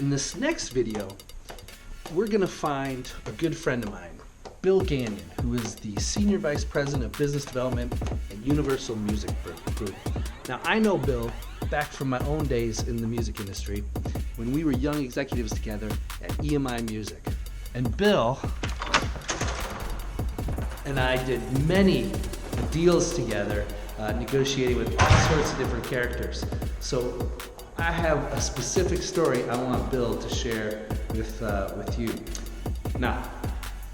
In this next video, we're going to find a good friend of mine, Bill Gagnon, who is the Senior Vice President of Business Development at Universal Music Group. Now, I know Bill back from my own days in the music industry when we were young executives together at EMI Music. And Bill and I did many deals together, negotiating with all sorts of different characters. So I have a specific story I want Bill to share with you. Now,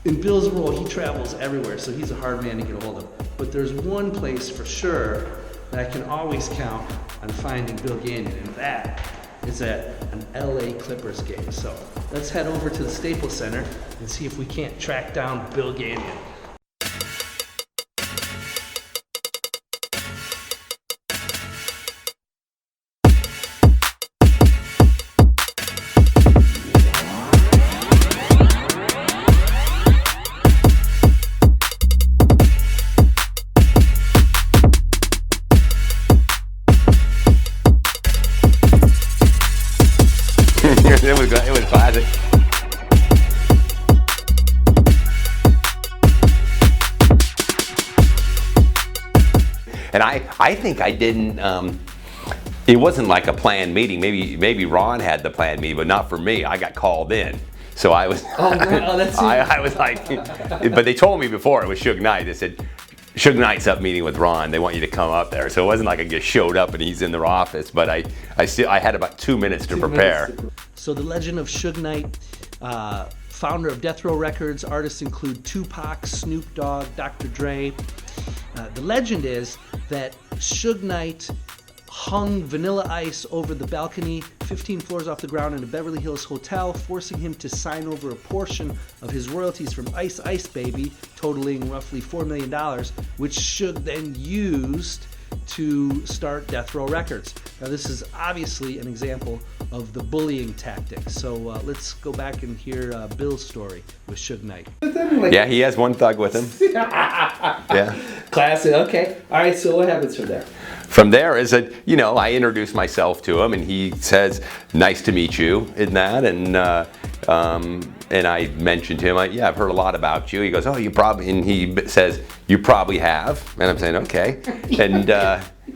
in Bill's role, he travels everywhere, so he's a hard man to get a hold of. But there's one place for sure that I can always count on finding Bill Gagnon, and that is at an LA Clippers game. So let's head over to the Staples Center and see if we can't track down Bill Gagnon. It was classic. And I think I didn't, it wasn't like a planned meeting. Maybe Ron had the planned meeting, but not for me. I got called in. So I was, I was like, but they told me before it was Suge Knight. They said, Suge Knight's up meeting with Ron. They want you to come up there. So it wasn't like I just showed up and he's in their office, but I had about 2 minutes to prepare. So the legend of Suge Knight, founder of Death Row Records. Artists include Tupac, Snoop Dogg, Dr. Dre. The legend is that Suge Knight hung Vanilla Ice over the balcony 15 floors off the ground in a Beverly Hills hotel, forcing him to sign over a portion of his royalties from Ice Ice Baby, totaling roughly $4 million, which Suge then used to start Death Row Records. Now, this is obviously an example of the bullying tactics. So let's go back and hear Bill's story with Suge Knight. Yeah, he has one thug with him. Yeah. Classic. Okay. All right. So what happens from there? From there is that, I introduce myself to him and he says, "Nice to meet you," in that, and I mentioned to him, "Yeah, I've heard a lot about you." He goes, "Oh, you probably," and he says, "You probably have," and I'm saying, "Okay," and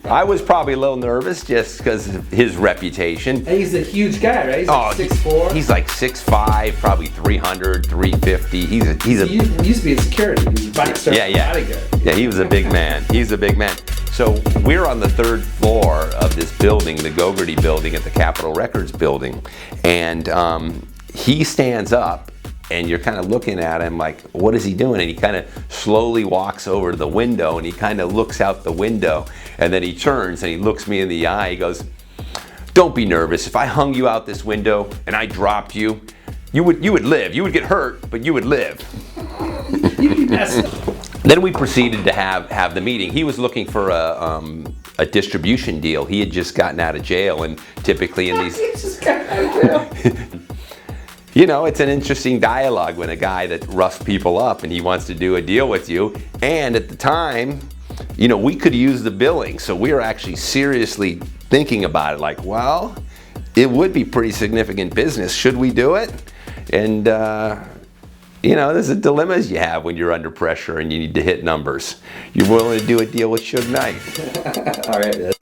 I was probably a little nervous just because of his reputation. And he's a huge guy, right? He's like 6'4". He's like 6'5", probably 300, 350. He used to be in security. He was bodyguard. Yeah, he was a big man. He's a big man. So we're on the third floor of this building, the Gogarty building at the Capitol Records building, and he stands up, and you're kind of looking at him like, what is he doing? And he kind of slowly walks over to the window, and he kind of looks out the window, and then he turns and he looks me in the eye. He goes, "Don't be nervous. If I hung you out this window and I dropped you, you would live. You would get hurt, but you would live." Then we proceeded to have the meeting. He was looking for a distribution deal. He had just gotten out of jail, and typically in these, it's an interesting dialogue when a guy that roughs people up and he wants to do a deal with you. And at the time, we could use the billing, so we were actually seriously thinking about it. Like, well, it would be pretty significant business. Should we do it? And there's a dilemmas you have when you're under pressure and you need to hit numbers. You're willing to do a deal with Suge Knight. All right.